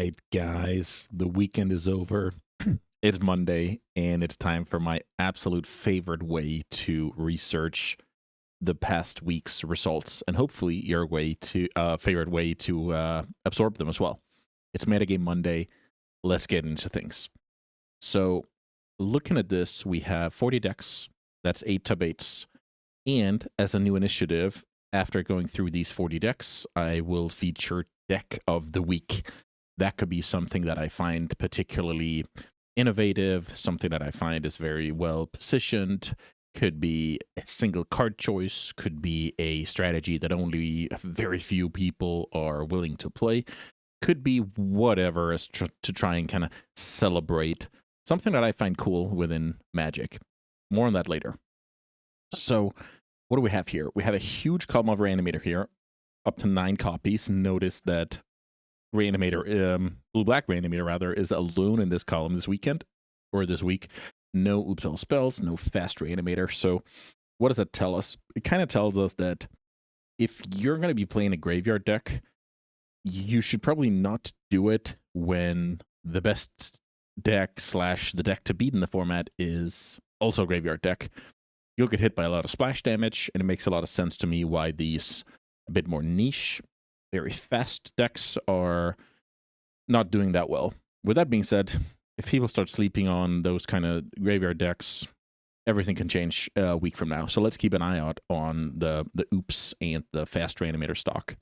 right, guys, the weekend is over. It's Monday, and it's time for my absolute favorite way to research the past week's results, and hopefully your favorite way to absorb them as well. It's Metagame Monday. Let's get into things. So, looking at this, we have 40 decks. That's 8 top 8s. And as a new initiative, after going through these 40 decks, I will feature Deck of the Week. That could be something that I find particularly innovative, something that I find is very well positioned, could be a single card choice, could be a strategy that only very few people are willing to play, could be whatever as to try and kind of celebrate something that I find cool within Magic. More on that later. So what do we have here? We have a huge column of Reanimator here, up to 9 copies. Notice that Reanimator, blue-black Reanimator rather, is alone in this column this weekend, or this week. No Oops All Spells, no fast Reanimator. So what does that tell us? It kind of tells us that if you're going to be playing a graveyard deck, you should probably not do it when the best deck / the deck to beat in the format is also a graveyard deck. You'll get hit by a lot of splash damage, and it makes a lot of sense to me why these a bit more niche, very fast decks are not doing that well. With that being said, if people start sleeping on those kind of graveyard decks, everything can change a week from now. So let's keep an eye out on the Oops and the fast Reanimator stock.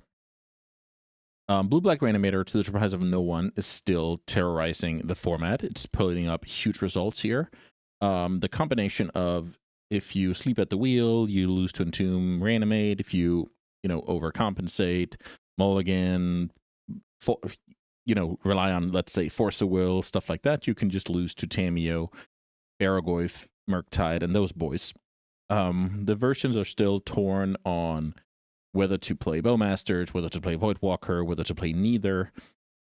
Blue-black Reanimator, to the surprise of no one, is still terrorizing the format. It's putting up huge results here. The combination of if you sleep at the wheel, you lose to Entomb, Reanimate. If you overcompensate, mulligan, rely on, let's say, Force of Will, stuff like that, you can just lose to Tamiyo, Aragoyf, Murktide, and those boys. The versions are still torn on whether to play Bowmasters, whether to play Voidwalker, whether to play neither.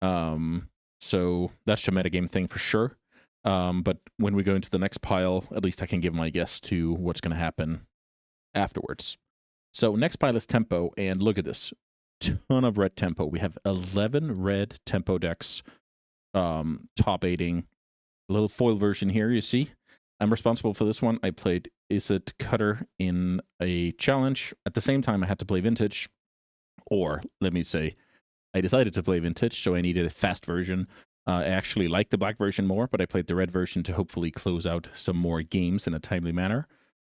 So that's a metagame thing for sure. But when we go into the next pile, at least I can give my guess to what's going to happen afterwards. So next pile is Tempo, and look at this. Ton of red Tempo. We have 11 red Tempo decks top 8ing. A little foil version here, you see. I'm responsible for this one. I played Izzet Cutter in a challenge. At the same time, I had to play Vintage. Or, let me say, I decided to play Vintage, so I needed a fast version. I actually like the black version more, but I played the red version to hopefully close out some more games in a timely manner.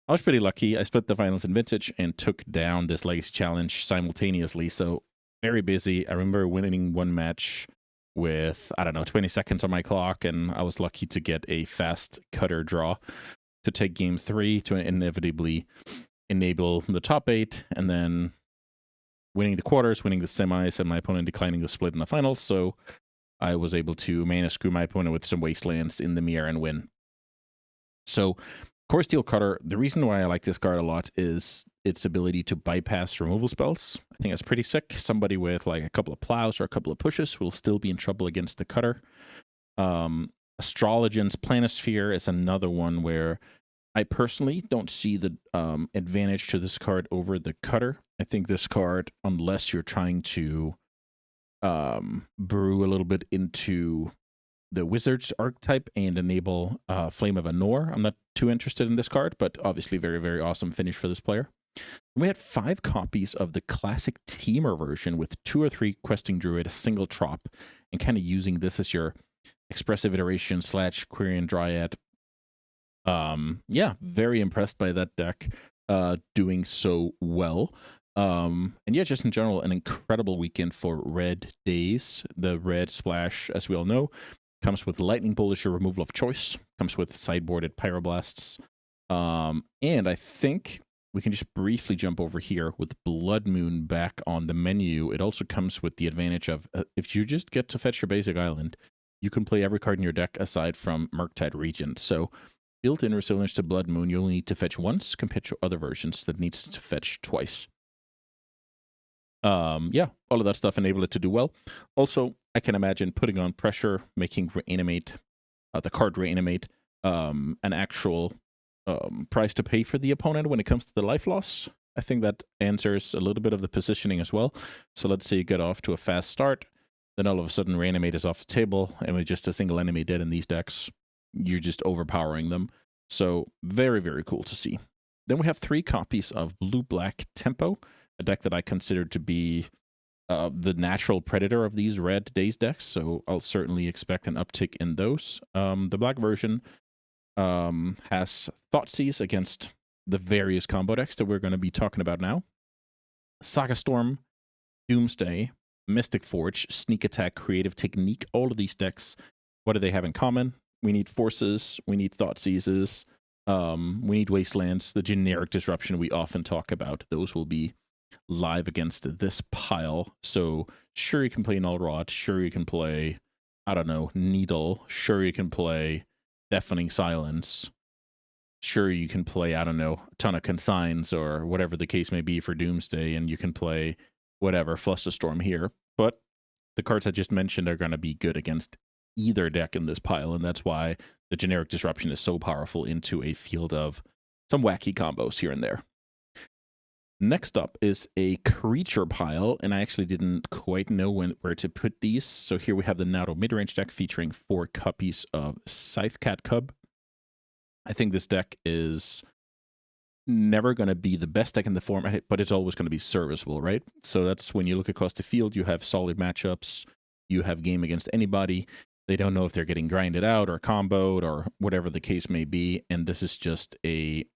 I was pretty lucky. I split the finals in Vintage and took down this Legacy Challenge simultaneously, so very busy. I remember winning one match with, 20 seconds on my clock, and I was lucky to get a fast Cutter draw to take game 3 to inevitably enable the top 8, and then winning the quarters, winning the semis, and my opponent declining the split in the finals, so I was able to mana screw my opponent with some Wastelands in the mirror and win. So, Core Steel Cutter, the reason why I like this card a lot is its ability to bypass removal spells. I think that's pretty sick. Somebody with like a couple of plows or a couple of pushes will still be in trouble against the Cutter. Astrologian's Planisphere is another one where I personally don't see the advantage to this card over the Cutter. I think this card, unless you're trying to brew a little bit into the Wizard's archetype and enable Flame of Anor, I'm not too interested in this card, but obviously very, very awesome finish for this player. And we had 5 copies of the classic Teamer version with 2 or 3 Questing Druid, a single trop, and kind of using this as your expressive iteration / Quirion Dryad. Yeah, very impressed by that deck doing so well. And yeah, just in general, an incredible weekend for red days. The red splash, as we all know, comes with Lightning Bolt as your removal of choice, comes with sideboarded Pyroblasts. And I think we can just briefly jump over here with Blood Moon back on the menu. It also comes with the advantage of, if you just get to fetch your basic island, you can play every card in your deck aside from Murktide Regent. So built-in resilience to Blood Moon, you only need to fetch once compared to other versions that needs to fetch twice. Yeah, all of that stuff enable it to do well. Also, I can imagine putting on pressure, making Reanimate, the card Reanimate, an actual price to pay for the opponent when it comes to the life loss. I think that answers a little bit of the positioning as well. So let's say you get off to a fast start. then all of a sudden Reanimate is off the table, and with just a single enemy dead in these decks, you're just overpowering them. So very, very cool to see. Then we have 3 copies of Blue-Black Tempo, a deck that I consider to be the natural predator of these red Daze decks, so I'll certainly expect an uptick in those. The black version has Thoughtseize against the various combo decks that we're going to be talking about now. Saga Storm, Doomsday, Mystic Forge, Sneak Attack, Creative Technique, all of these decks, what do they have in common? We need Forces, we need Thoughtseizes, we need Wastelands, the generic disruption we often talk about. Those will be live against this pile. So sure, you can play Null Rod, sure you can play, I don't know, Needle, sure you can play Deafening Silence, sure you can play, I don't know, a ton of Consigns or whatever the case may be for Doomsday, and you can play whatever, Flusterstorm here. But the cards I just mentioned are going to be good against either deck in this pile, and that's why the generic disruption is so powerful into a field of some wacky combos here and there. Next up is a creature pile, and I actually didn't quite know where to put these. So here we have the Naruto midrange deck featuring 4 copies of Scythecat Cub. I think this deck is never going to be the best deck in the format, but it's always going to be serviceable, right? So that's when you look across the field, you have solid matchups, you have game against anybody. They don't know if they're getting grinded out or comboed or whatever the case may be, and this is just a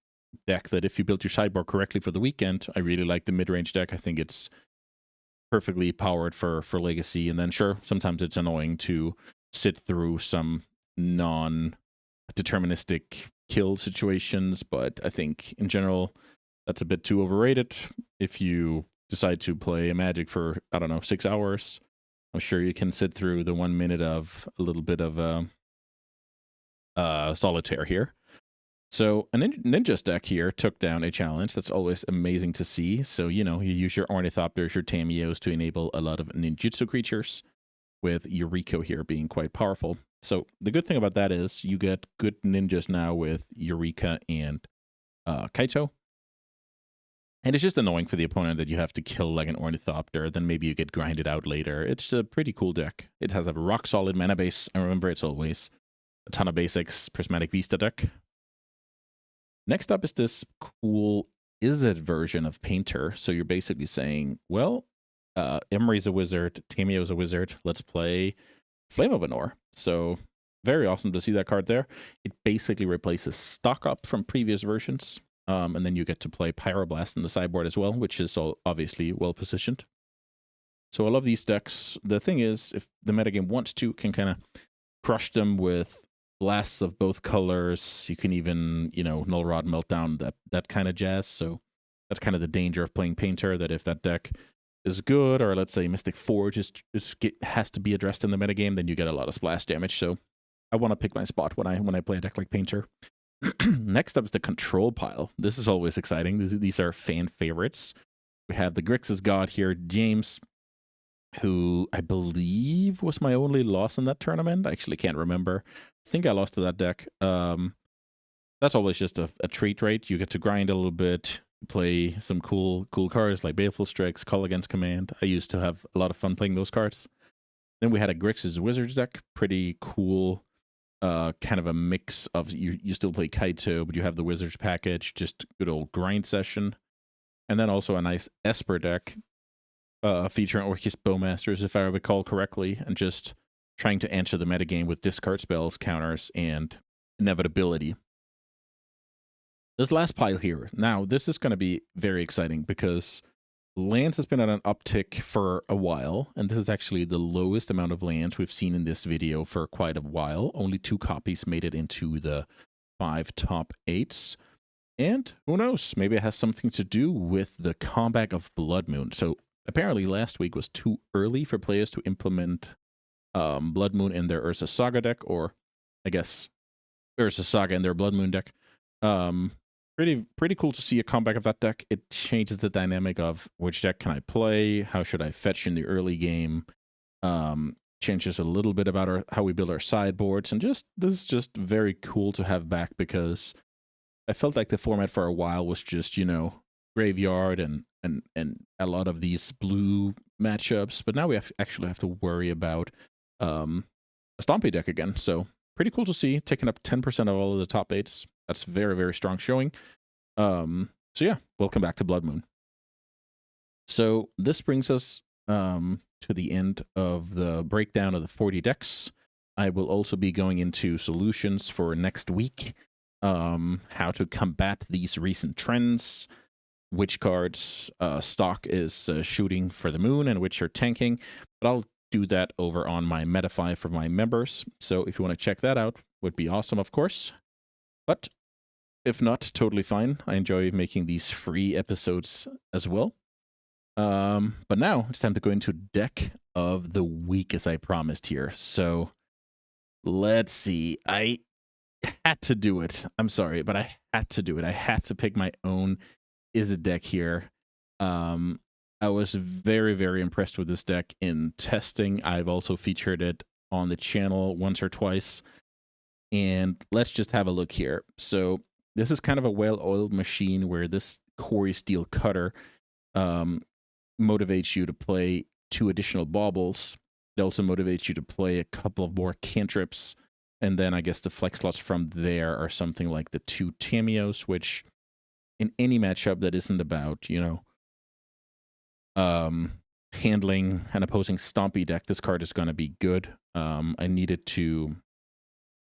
deck that if you built your sideboard correctly for the weekend, I really like the mid-range deck. I think it's perfectly powered for Legacy, and then sure, sometimes it's annoying to sit through some non-deterministic kill situations, but I think in general that's a bit too overrated. If you decide to play a Magic for, I don't know, 6 hours, I'm sure you can sit through the 1 minute of a little bit of solitaire here. So a Ninja's deck here took down a challenge. That's always amazing to see. So, you know, you use your Ornithopters, your Tamios to enable a lot of ninjutsu creatures, with Eureka here being quite powerful. So the good thing about that is you get good ninjas now with Eureka and Kaito. And it's just annoying for the opponent that you have to kill like an Ornithopter, then maybe you get grinded out later. It's a pretty cool deck. It has a rock-solid mana base. And remember, it's always a ton of basics, Prismatic Vista deck. Next up is this cool Izzet version of Painter. So you're basically saying, well, Emery's a wizard, Tamio's a wizard, let's play Flame of Anor. So very awesome to see that card there. It basically replaces Stock Up from previous versions. And then you get to play Pyroblast in the sideboard as well, which is obviously well positioned. So I love these decks. The thing is, if the metagame wants to, can kind of crush them with blasts of both colors. You can even, you know, Null Rod, Meltdown, that kind of jazz. So that's kind of the danger of playing Painter, that if that deck is good, or let's say Mystic Forge has to be addressed in the metagame, then you get a lot of splash damage. So I want to pick my spot when I play a deck like Painter. Next up is the Control pile. This is always exciting. These are fan favorites. We have the Grixis God here, James, who I believe was my only loss in that tournament. I actually can't remember. I think I lost to that deck. That's always just a treat, right? You get to grind a little bit, play some cool cards like Baleful Strix, Call Against Command. I used to have a lot of fun playing those cards. Then we had a Grixis Wizards deck. Pretty cool. Kind of a mix of, you still play Kaito, but you have the Wizards package, just good old grind session. And then also a nice Esper deck featuring Orcus Bowmasters, if I recall correctly, and just trying to answer the metagame with discard spells, counters, and inevitability. This last pile here, now this is going to be very exciting because lands has been at an uptick for a while, and this is actually the lowest amount of lands we've seen in this video for quite a while. Only 2 copies made it into the 5 top 8s. And who knows, maybe it has something to do with the comeback of Blood Moon. So apparently last week was too early for players to implement Blood Moon in their Urza Saga deck, or I guess Urza Saga in their Blood Moon deck. Pretty cool to see a comeback of that deck. It changes the dynamic of which deck can I play, how should I fetch in the early game, changes a little bit about how we build our sideboards, and this is just very cool to have back, because I felt like the format for a while was just, you know, graveyard and and a lot of these blue matchups. But now we actually have to worry about a Stompy deck again. So pretty cool to see, taking up 10% of all of the top 8s. That's very, very strong showing. So yeah, welcome back to Blood Moon. So this brings us to the end of the breakdown of the 40 decks. I will also be going into solutions for next week, how to combat these recent trends, which cards stock is shooting for the moon and which are tanking. But I'll do that over on my Metafy for my members. So if you want to check that out, would be awesome, of course. But if not, totally fine. I enjoy making these free episodes as well. But now it's time to go into deck of the week, as I promised here. So let's see. I had to do it. I'm sorry, but I had to do it. I had to pick my own Izzet deck here. I was very, very impressed with this deck in testing. I've also featured it on the channel once or twice. And let's just have a look here. So this is kind of a well-oiled machine where this Quarry Steel Cutter motivates you to play 2 additional baubles. It also motivates you to play a couple of more cantrips. And then I guess the flex slots from there are something like the 2 Tamios, which in any matchup that isn't about, you know, handling an opposing Stompy deck, this card is going to be good. I needed to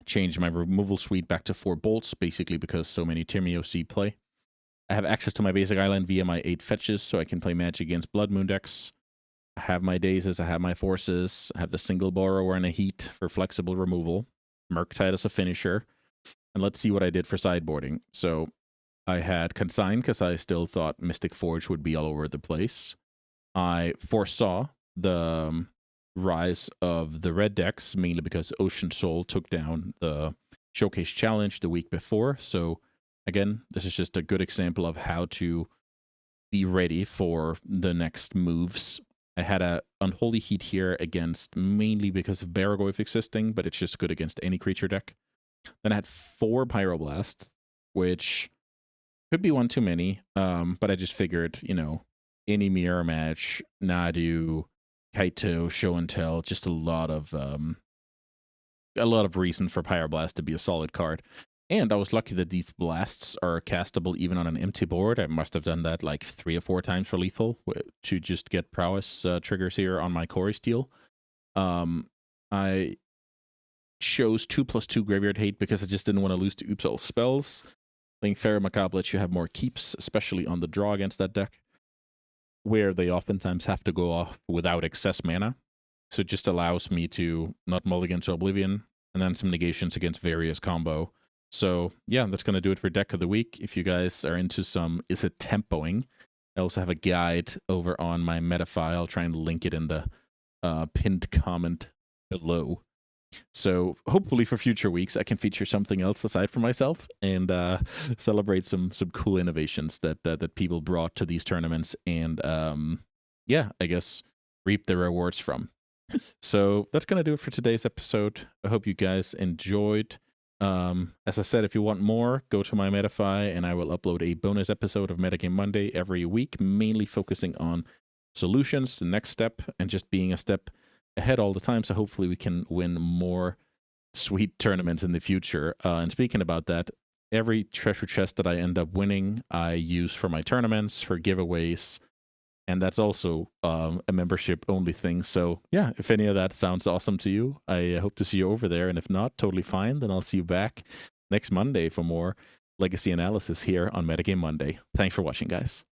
change my removal suite back to 4 bolts, basically because so many Tamios see play. I have access to my basic island via my 8 fetches, so I can play Magic against Blood Moon decks. I have my Dazes, I have my Forces, I have the single Borrower and a Heat for flexible removal, Murktide as a finisher, and let's see what I did for sideboarding. So I had Consign because I still thought Mystic Forge would be all over the place. I foresaw the rise of the red decks, mainly because Ocean Soul took down the Showcase Challenge the week before, so again, this is just a good example of how to be ready for the next moves. I had a Unholy Heat here against, mainly because of Baragorth existing, but it's just good against any creature deck. Then I had 4 Pyroblast, which could be one too many, but I just figured, you know, any mirror match, Nadu, Kaito, Show and Tell, just a lot of reason for Pyroblast to be a solid card. And I was lucky that these blasts are castable even on an empty board. I must have done that like 3 or 4 times for lethal to just get prowess triggers here on my Quarry Steel. I chose 2/2 Graveyard Hate because I just didn't want to lose to Oops All Spells. I think Fairy Macabre lets you have more keeps, especially on the draw against that deck, where they oftentimes have to go off without excess mana. So it just allows me to not mulligan to Oblivion, and then some negations against various combo. So yeah, that's going to do it for deck of the week. If you guys are into some Izzet tempoing, I also have a guide over on my Metafy. I'll try and link it in the pinned comment below. So hopefully for future weeks, I can feature something else aside from myself and celebrate some cool innovations that people brought to these tournaments and yeah, I guess reap the rewards from. So that's going to do it for today's episode. I hope you guys enjoyed. As I said, if you want more, go to my Metafy and I will upload a bonus episode of Metagame Monday every week, mainly focusing on solutions, the next step, and just being a step ahead all the time. So hopefully we can win more sweet tournaments in the future. And speaking about that, every treasure chest that I end up winning, I use for my tournaments, for giveaways, and that's also a membership-only thing. So yeah, if any of that sounds awesome to you, I hope to see you over there. And if not, totally fine. Then I'll see you back next Monday for more Legacy analysis here on Metagame Monday. Thanks for watching, guys.